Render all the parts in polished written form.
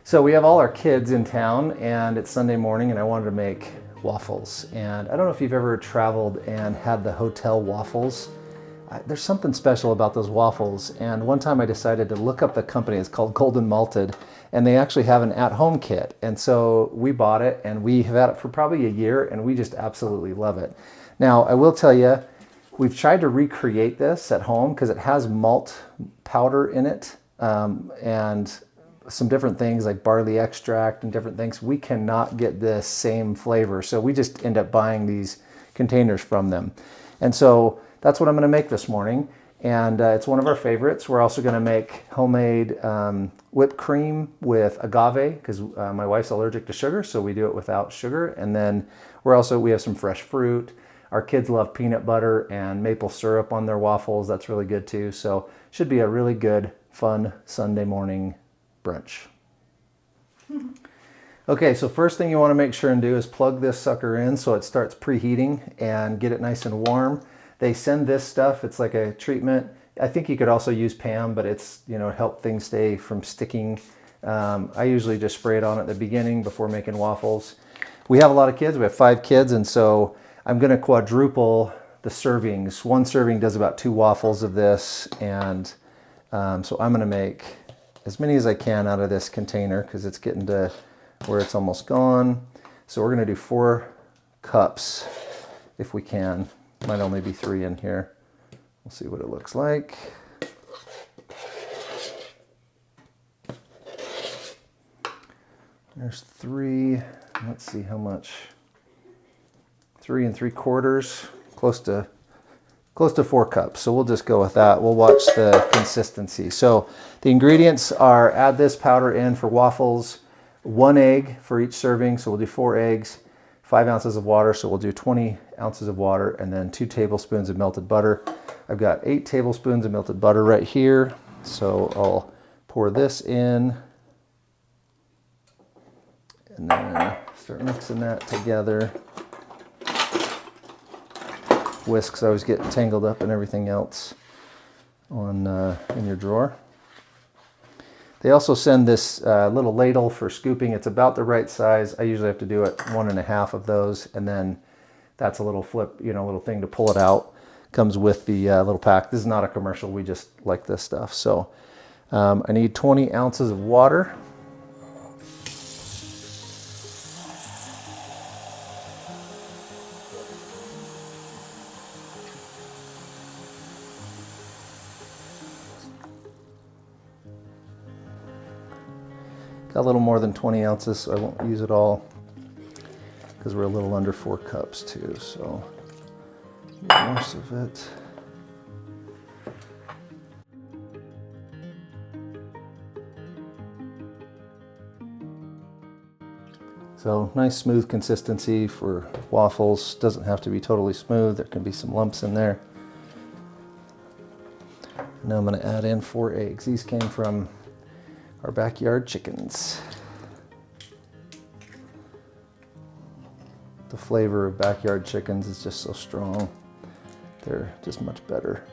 So we have all our kids in town and it's Sunday morning and I wanted to make waffles. And I don't know if you've ever traveled and had the hotel waffles. There's something special about those waffles. And one time I decided to look up the company. It's called Golden Malted, and they actually have an at-home kit. And so we bought it and we have had it for probably a year and we just absolutely love it. Now, I will tell you, we've tried to recreate this at home because it has malt powder in it and some different things like barley extract and different things. We cannot get the same flavor. So we just end up buying these containers from them. And so that's what I'm gonna make this morning. And it's one of our favorites. We're also gonna make homemade whipped cream with agave because my wife's allergic to sugar, so we do it without sugar. And then we have some fresh fruit. Our kids love peanut butter and maple syrup on their waffles. That's really good too. So should be a really good, fun Sunday morning brunch. Okay, so first thing you want to make sure and do is plug this sucker in so it starts preheating and get it nice and warm. They send this stuff, it's like a treatment. I think you could also use Pam, but it's, help things stay from sticking. I usually just spray it on at the beginning before making waffles. We have a lot of kids, we have 5 kids, and so I'm gonna quadruple the servings. One serving does about 2 waffles of this, and so I'm gonna make as many as I can out of this container because it's getting to where it's almost gone. So we're gonna do 4 cups if we can. Might only be 3 in here. We'll see what it looks like. There's 3, let's see how much. 3 3/4, close to 4 cups. So we'll just go with that. We'll watch the consistency. So the ingredients are add this powder in for waffles, 1 egg for each serving. So we'll do 4 eggs, 5 ounces of water. So we'll do 20 ounces of water and then 2 tablespoons of melted butter. I've got 8 tablespoons of melted butter right here. So I'll pour this in and then start mixing that together. Whisks always get tangled up in everything else on in your drawer. They also send this little ladle for scooping. It's about the right size. I usually have to do it 1.5 of those, and then that's a little flip, little thing to pull it out. Comes with the little pack. This is not a commercial. We just like this stuff. So I need 20 ounces of water. Got a little more than 20 ounces, so I won't use it all because we're a little under 4 cups too, so most of it. So nice smooth consistency for waffles. Doesn't have to be totally smooth. There can be some lumps in there. Now I'm going to add in 4 eggs. These came from our backyard chickens. The flavor of backyard chickens is just so strong. They're just much better.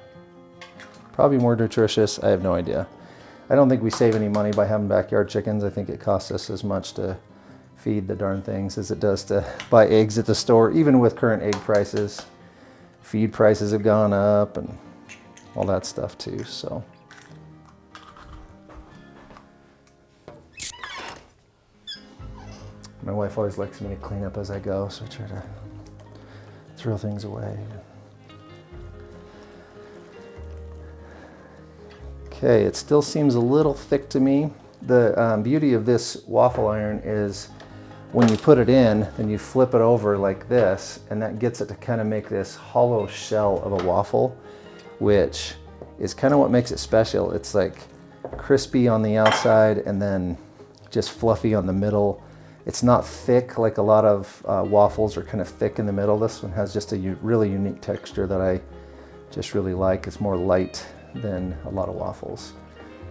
Probably more nutritious, I have no idea. I don't think we save any money by having backyard chickens. I think it costs us as much to feed the darn things as it does to buy eggs at the store, even with current egg prices. Feed prices have gone up and all that stuff too, so. My wife always likes me to clean up as I go, so I try to throw things away. Okay, it still seems a little thick to me. The beauty of this waffle iron is when you put it in, then you flip it over like this, and that gets it to kind of make this hollow shell of a waffle, which is kind of what makes it special. It's like crispy on the outside and then just fluffy on the middle. It's not thick like a lot of waffles are kind of thick in the middle. This one has just a really unique texture that I just really like. It's more light than a lot of waffles.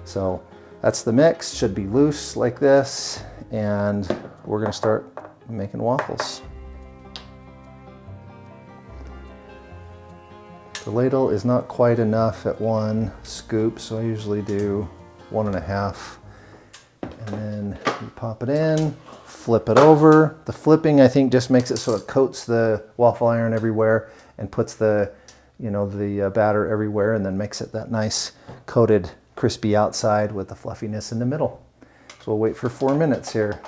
So that's the mix. Should be loose like this, and we're gonna start making waffles. The ladle is not quite enough at 1 scoop, so I usually do 1.5, and then you Pop it in, flip it over. The flipping, I think, just makes it so it coats the waffle iron everywhere and puts the, the batter everywhere, and then makes it that nice coated, crispy outside with the fluffiness in the middle. So we'll wait for 4 minutes here.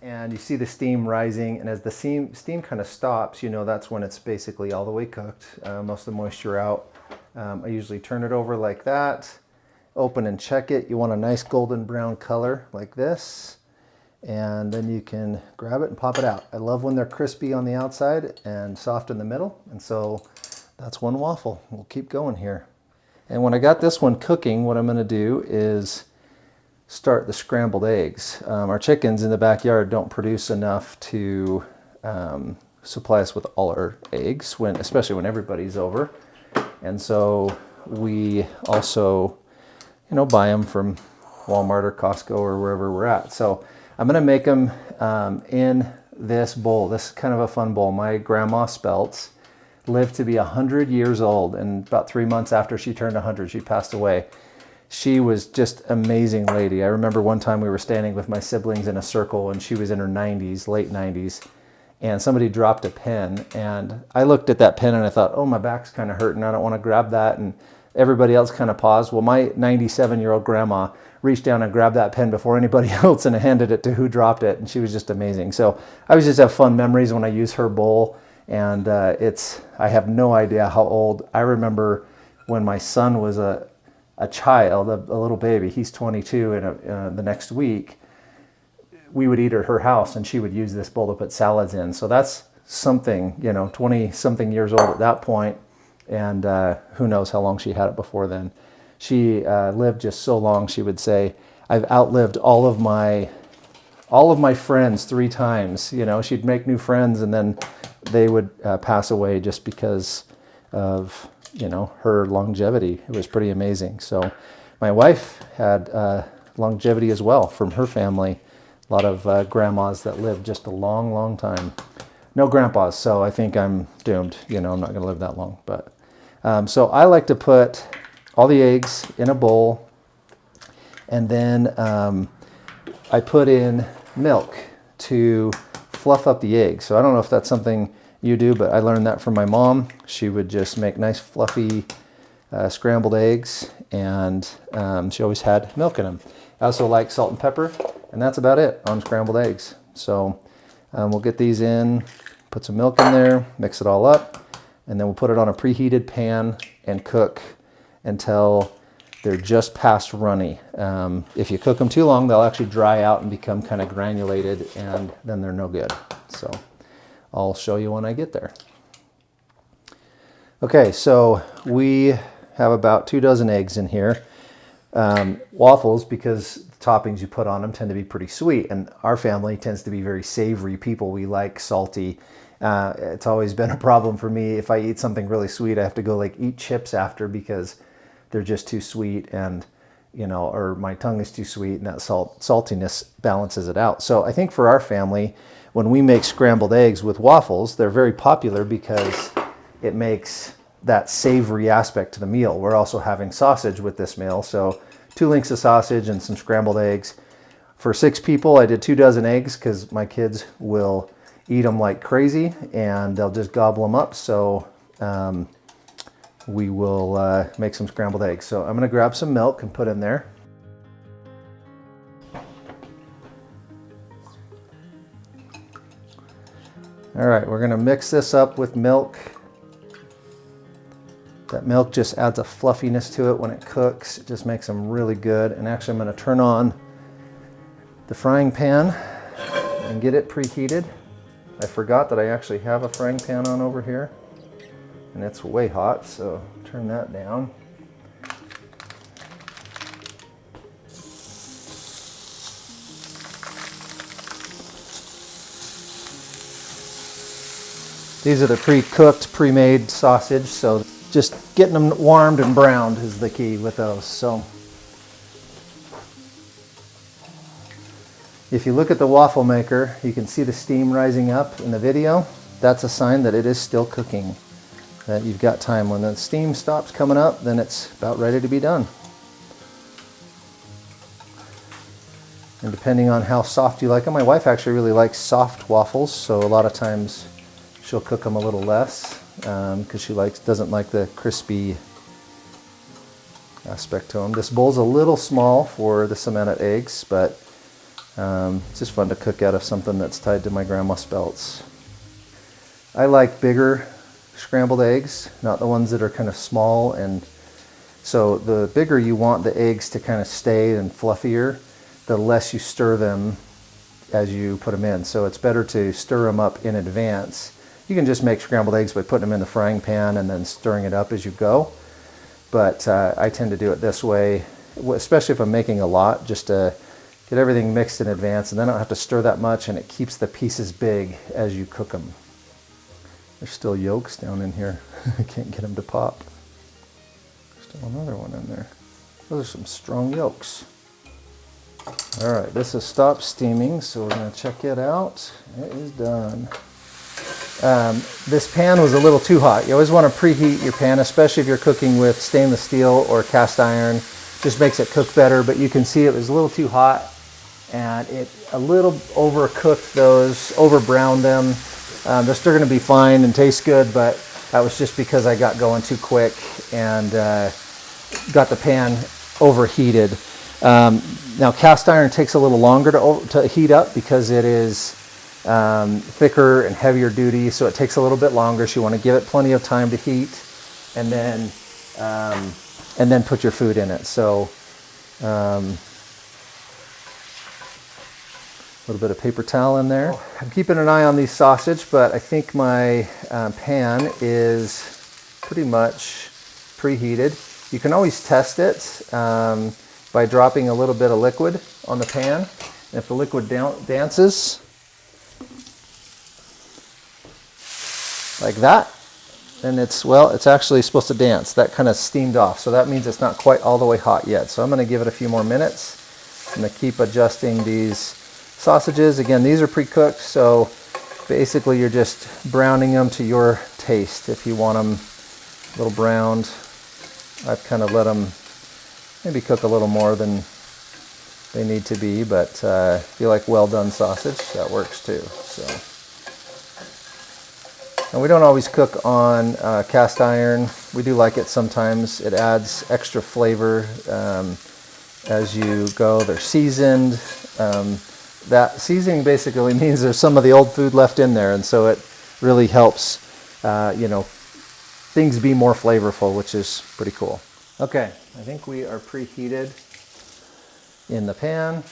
And you see the steam rising, and as the steam kind of stops, that's when it's basically all the way cooked, most of the moisture out. I usually turn it over like that, open and check it. You want a nice golden brown color like this, and then you can grab it and pop it out. I love when they're crispy on the outside and soft in the middle, and so that's one waffle. We'll keep going here. And when I got this one cooking, what I'm going to do is start the scrambled eggs. Our chickens in the backyard don't produce enough to supply us with all our eggs, especially when everybody's over. And so we also, buy them from Walmart or Costco or wherever we're at. So I'm going to make them in this bowl. This is kind of a fun bowl. My grandma Speltz lived to be 100 years old, and about 3 months after she turned 100, she passed away. She was just an amazing lady. I remember one time we were standing with my siblings in a circle, and she was in her 90s, late 90s, and somebody dropped a pen, and I looked at that pen and I thought, oh, my back's kind of hurting. I don't want to grab that. And everybody else kind of paused. Well, my 97-year-old grandma reached down and grabbed that pen before anybody else and handed it to who dropped it, and she was just amazing. So I always just have fun memories when I use her bowl, and I have no idea how old. I remember when my son was a child, a little baby. He's 22, and the next week we would eat at her house, and she would use this bowl to put salads in. So that's something, 20-something years old at that point, and who knows how long she had it before then. She lived just so long. She would say, "I've outlived all of my friends 3 times." She'd make new friends, and then they would pass away just because of her longevity. It was pretty amazing. So my wife had longevity as well from her family. A lot of grandmas that lived just a long, long time. No grandpas, so I think I'm doomed. I'm not going to live that long. But so I like to put all the eggs in a bowl, and then I put in milk to fluff up the eggs. So I don't know if that's something you do, but I learned that from my mom. She would just make nice fluffy scrambled eggs, and she always had milk in them. I also like salt and pepper, and that's about it on scrambled eggs. So we'll get these in, put some milk in there, mix it all up, and then we'll put it on a preheated pan and cook until they're just past runny. If you cook them too long, they'll actually dry out and become kind of granulated, and then they're no good. So I'll show you when I get there. Okay, so we have about 2 dozen eggs in here. Waffles, because the toppings you put on them tend to be pretty sweet, and our family tends to be very savory people. We like salty. It's always been a problem for me. If I eat something really sweet, I have to go eat chips after, because they're just too sweet, and or my tongue is too sweet, and that saltiness balances it out. So I think for our family, when we make scrambled eggs with waffles, they're very popular because it makes that savory aspect to the meal. We're also having sausage with this meal, so 2 links of sausage and some scrambled eggs. For 6 people, I did 2 dozen eggs because my kids will eat them like crazy, and they'll just gobble them up. So we will make some scrambled eggs. So I'm going to grab some milk and put in there. All right, we're going to mix this up with milk. That milk just adds a fluffiness to it when it cooks. It just makes them really good. And actually, I'm going to turn on the frying pan and get it preheated. I forgot that I actually have a frying pan on over here, and it's way hot, so turn that down. These are the pre-cooked, pre-made sausage, so just getting them warmed and browned is the key with those. So if you look at the waffle maker, you can see the steam rising up in the video. That's a sign that it is still cooking, that you've got time. When the steam stops coming up, then it's about ready to be done. And depending on how soft you like them, my wife actually really likes soft waffles, so a lot of times she'll cook them a little less because she doesn't like the crispy aspect to them. This bowl's a little small for this amount of eggs, but it's just fun to cook out of something that's tied to my grandma's spelts. I like bigger scrambled eggs, not the ones that are kind of small, and so the bigger you want the eggs to kind of stay and fluffier, the less you stir them as you put them in. So it's better to stir them up in advance. You can just make scrambled eggs by putting them in the frying pan and then stirring it up as you go. But I tend to do it this way, especially if I'm making a lot, just to get everything mixed in advance, and then I don't have to stir that much, and it keeps the pieces big as you cook them. There's still yolks down in here. I can't get them to pop. Still another one in there. Those are some strong yolks. All right, this has stopped steaming, so we're going to check it out. It is done. This pan was a little too hot. You always want to preheat your pan, especially if you're cooking with stainless steel or cast iron. Just makes it cook better, but you can see it was a little too hot, and it a little overcooked those, over-browned them. They're still going to be fine and taste good, but that was just because I got going too quick and got the pan overheated. Now cast iron takes a little longer to heat up because it is thicker and heavier duty, so it takes a little bit longer. So you want to give it plenty of time to heat, and then put your food in it. So a little bit of paper towel in there. I'm keeping an eye on these sausage, but I think my pan is pretty much preheated. You can always test it by dropping a little bit of liquid on the pan. And if the liquid dances like that, then it's actually supposed to dance. That kind of steamed off, so that means it's not quite all the way hot yet. So I'm going to give it a few more minutes. I'm going to keep adjusting these sausages. Again, these are pre-cooked, so basically you're just browning them to your taste. If you want them a little browned, I've kind of let them maybe cook a little more than they need to be, but if you like well done sausage, that works too. So, and we don't always cook on cast iron. We do like it sometimes. It adds extra flavor as you go. They're seasoned. That seasoning basically means there's some of the old food left in there, and so it really helps things be more flavorful, which is pretty cool. Okay, I think we are preheated in the pan,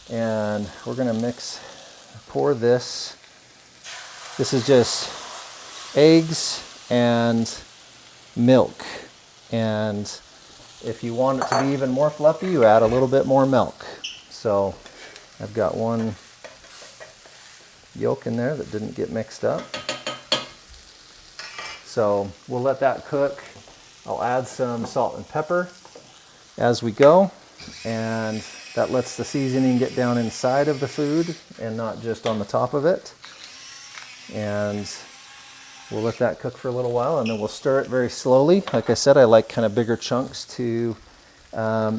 and we're going to pour this. This is just eggs and milk, and if you want it to be even more fluffy, you add a little bit more milk. So I've got one yolk in there that didn't get mixed up. So we'll let that cook. I'll add some salt and pepper as we go, and that lets the seasoning get down inside of the food and not just on the top of it. And we'll let that cook for a little while, and then we'll stir it very slowly. Like I said, I like kind of bigger chunks to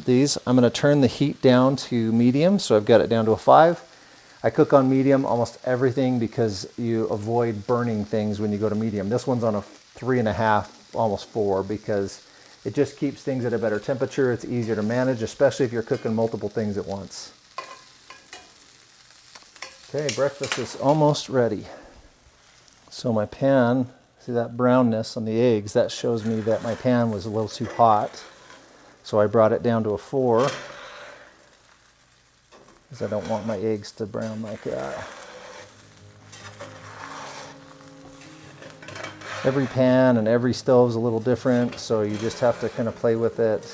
these. I'm going to turn the heat down to medium, so I've got it down to a 5. I cook on medium almost everything because you avoid burning things when you go to medium. This one's on a 3.5, almost 4, because it just keeps things at a better temperature. It's easier to manage, especially if you're cooking multiple things at once. Okay, breakfast is almost ready. So my pan, see that brownness on the eggs, that shows me that my pan was a little too hot. So I brought it down to a 4, because I don't want my eggs to brown like that. Every pan and every stove is a little different, so you just have to kind of play with it.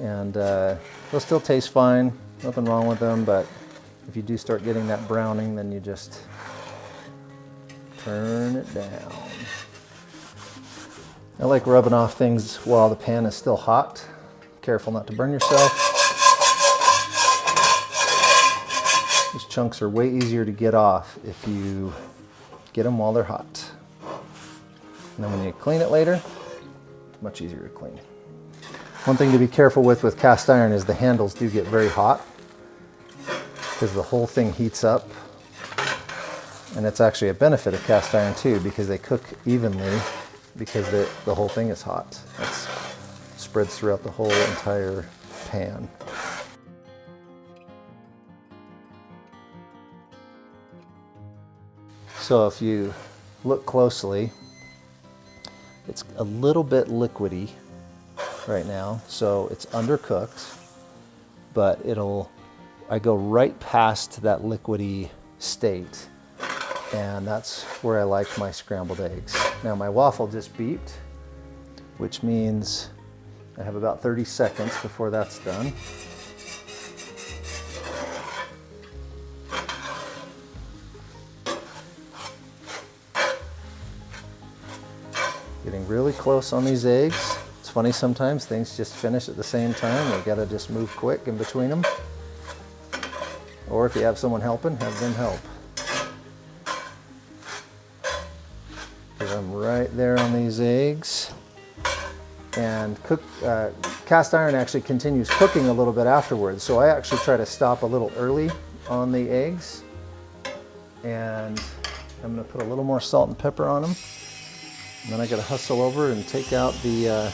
And they'll still taste fine, nothing wrong with them, but if you do start getting that browning, then you just turn it down. I like rubbing off things while the pan is still hot. Careful not to burn yourself. These chunks are way easier to get off if you get them while they're hot. And then when you clean it later, it's much easier to clean. One thing to be careful with cast iron is the handles do get very hot because the whole thing heats up. And it's actually a benefit of cast iron too, because they cook evenly because the whole thing is hot. It spreads throughout the whole entire pan. So if you look closely, it's a little bit liquidy right now, so it's undercooked, but I go right past that liquidy state, and that's where I like my scrambled eggs. Now my waffle just beeped, which means I have about 30 seconds before that's done. Getting really close on these eggs. It's funny, sometimes things just finish at the same time. You gotta just move quick in between them. Or if you have someone helping, have them help. Because I'm right there on these eggs. And cast iron actually continues cooking a little bit afterwards. So I actually try to stop a little early on the eggs. And I'm gonna put a little more salt and pepper on them. And then I gotta hustle over and take out the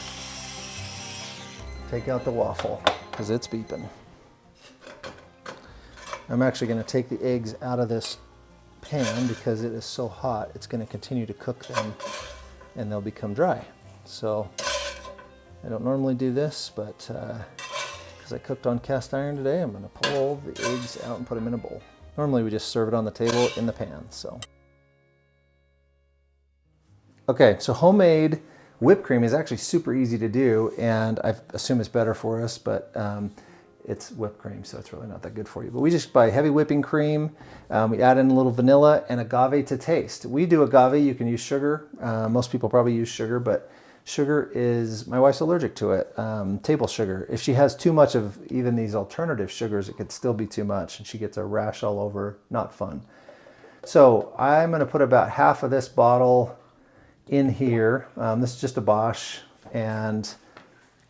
waffle, because it's beeping. I'm actually gonna take the eggs out of this pan because it is so hot. It's gonna continue to cook them and they'll become dry. So I don't normally do this, but because I cooked on cast iron today, I'm gonna pull the eggs out and put them in a bowl. Normally we just serve it on the table in the pan, so. Okay, so homemade whipped cream is actually super easy to do, and I assume it's better for us, but it's whipped cream, so it's really not that good for you. But we just buy heavy whipping cream, we add in a little vanilla and agave to taste. We do agave, you can use sugar. Most people probably use sugar, but sugar my wife's allergic to it, table sugar. If she has too much of even these alternative sugars, it could still be too much, and she gets a rash all over, not fun. So I'm gonna put about half of this bottle in here. This is just a Bosch, and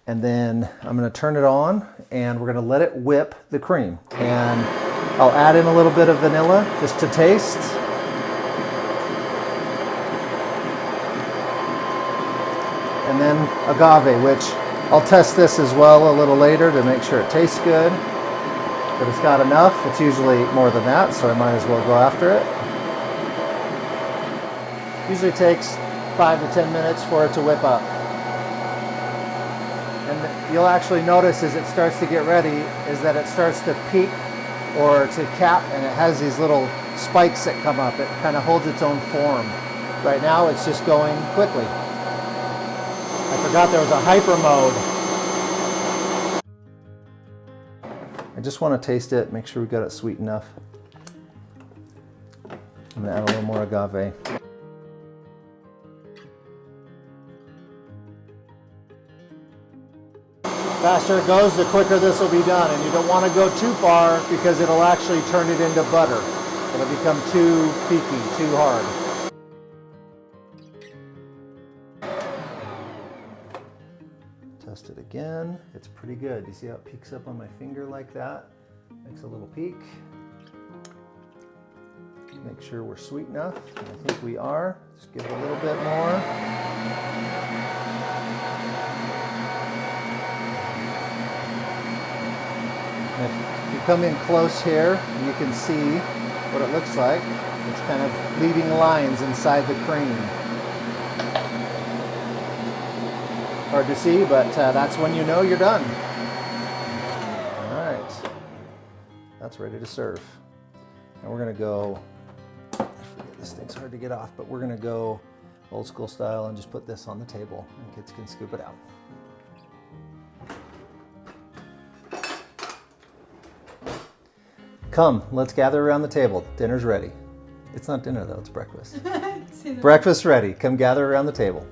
then I'm going to turn it on and we're going to let it whip the cream, and I'll add in a little bit of vanilla just to taste, and then agave, which I'll test this as well a little later to make sure it tastes good, but it's got enough. It's usually more than that, so I might as well go after it. Usually takes 5 to 10 minutes for it to whip up. And you'll actually notice as it starts to get ready is that it starts to peak or to cap, and it has these little spikes that come up. It kind of holds its own form. Right now it's just going quickly. I forgot there was a hyper mode. I just want to taste it, make sure we got it sweet enough. I'm going to add a little more agave. The faster it goes, the quicker this will be done, and you don't want to go too far because it'll actually turn it into butter. It'll become too peaky, too hard. Test it again. It's pretty good. You see how it peaks up on my finger like that? Makes a little peak. Make sure we're sweet enough. And I think we are. Just give it a little bit more. If you come in close here, you can see what it looks like. It's kind of leaving lines inside the cream. Hard to see, but that's when you know you're done. All right, that's ready to serve. And we're gonna go, I forget, this thing's hard to get off, but we're gonna go old school style and just put this on the table and kids can scoop it out. Come, let's gather around the table. Dinner's ready. It's not dinner though, it's breakfast. Breakfast ready. Come gather around the table.